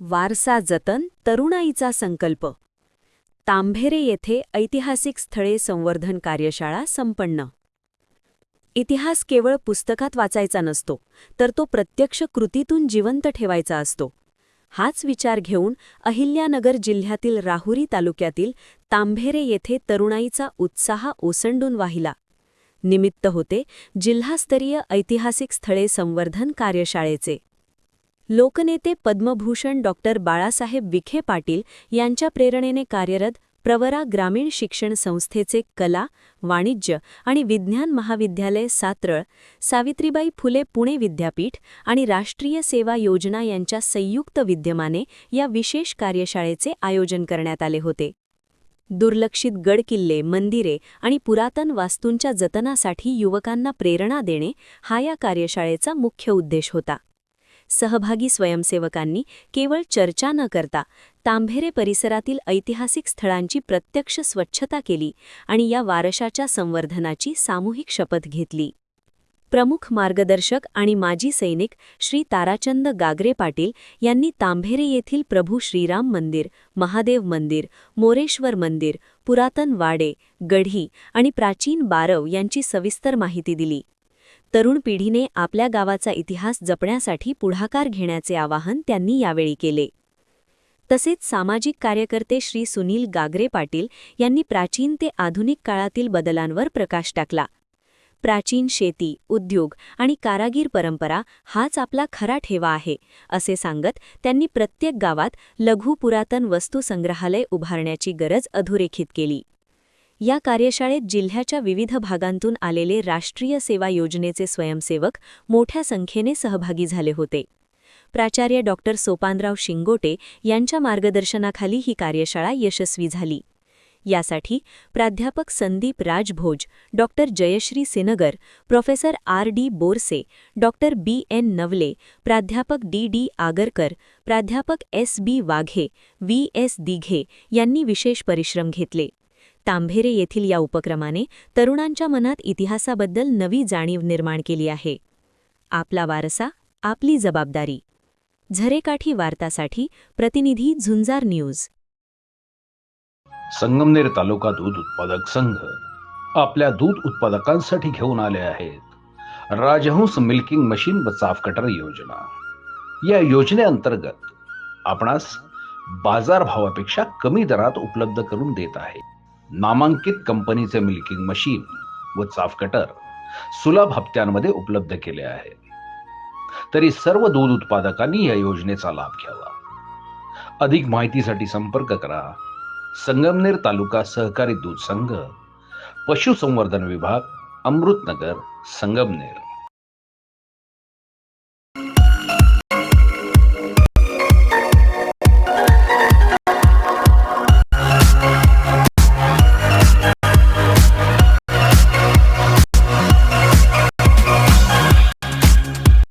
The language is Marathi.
वारसा जतन, तरुणाईचा संकल्प. तांभेरे येथे ऐतिहासिक स्थळे संवर्धन कार्यशाळा संपन्न. इतिहास केवळ पुस्तकात वाचायचा नसतो, तर तो प्रत्यक्ष कृतीतून जिवंत ठेवायचा असतो. हाच विचार घेऊन अहिल्यानगर जिल्ह्यातील राहुरी तालुक्यातील तांभेरे येथे तरुणाईचा उत्साह ओसंडून वाहिला. निमित्त होते जिल्हास्तरीय ऐतिहासिक स्थळे संवर्धन कार्यशाळेचे. लोकनेते पद्मभूषण डॉक्टर बाळासाहेब विखे पाटील यांच्या प्रेरणेने कार्यरत प्रवरा ग्रामीण शिक्षण संस्थेचे कला, वाणिज्य आणि विज्ञान महाविद्यालय सात्रळ, सावित्रीबाई फुले पुणे विद्यापीठ आणि राष्ट्रीय सेवा योजना यांच्या संयुक्त विद्यमाने या विशेष कार्यशाळेचे आयोजन करण्यात आले होते. दुर्लक्षित गडकिल्ले, मंदिरे आणि पुरातन वास्तूंच्या जतनासाठी युवकांना प्रेरणा देणे हा या कार्यशाळेचा मुख्य उद्देश होता. सहभागी स्वयंसेवकांनी केवळ चर्चा न करता तांभेरे परिसरातील ऐतिहासिक स्थळांची प्रत्यक्ष स्वच्छता केली आणि या वारशाच्या संवर्धनाची सामूहिक शपथ घेतली. प्रमुख मार्गदर्शक आणि माजी सैनिक श्री ताराचंद गागरे पाटील यांनी तांभेरे येथील प्रभू श्रीराम मंदिर, महादेव मंदिर, मोरेश्वर मंदिर, पुरातन वाडे, गढी आणि प्राचीन बारव यांची सविस्तर माहिती दिली. तरुण पिढीने आपल्या गावाचा इतिहास जपण्यासाठी पुढाकार घेण्याचे आवाहन त्यांनी यावेळी केले. तसेच सामाजिक कार्यकर्ते श्री सुनील गागरे पाटील यांनी प्राचीन ते आधुनिक काळातील बदलांवर प्रकाश टाकला. प्राचीन शेती, उद्योग आणि कारागीर परंपरा हाच आपला खरा ठेवा आहे, असे सांगत त्यांनी प्रत्येक गावात लघु पुरातन वस्तू संग्रहालय उभारण्याची गरज अधोरेखित केली. या कार्यशाळेत जिल्ह्याच्या विविध भागांतून आलेले राष्ट्रीय सेवा योजनेचे स्वयंसेवक मोठ्या संख्येने सहभागी झाले होते. प्राचार्य डॉक्टर सोपानराव शिंगोटे यांच्या मार्गदर्शनाखाली ही कार्यशाळा यशस्वी झाली. यासाठी प्राध्यापक Sandeep Rajbhoj, doctor Jayashree Singar, professor R.D. Borse, doctor B.N. Navale, प्राध्यापक D.D. आगरकर, प्राध्यापक S.B. वाघे, V.S. दिघे यांनी विशेष परिश्रम घेतले. तांभेरे येथील या उपक्रमाने तरुणांच्या मनात इतिहासाबद्दल नवी जाणीव निर्माण केली आहे. आपला वारसा, आपली जबाबदारी. झरेकाठी वार्तासाठी प्रतिनिधी झुंजार न्यूज. संगमनेर तालुका दूध उत्पादक संघ आपल्या दूध उत्पादकांसाठी घेऊन आले आहेत राजहंस मिल्किंग मशीन व चाफ कटर योजना. या योजनेअंतर्गत आपणास बाजारभावापेक्षा कमी दरात उपलब्ध करून देत आहे. नामांकित कंपनीचे मिल्किंग मशीन व चाफ कटर सुलभ हप्त्यांमध्ये उपलब्ध केले आहे. तरी सर्व दूध उत्पादकांनी या योजनेचा लाभ घ्यावा. अधिक माहितीसाठी संपर्क करा संगमनेर तालुका सहकारी दूध संघ, पशुसंवर्धन विभाग, अमृतनगर, संगमनेर.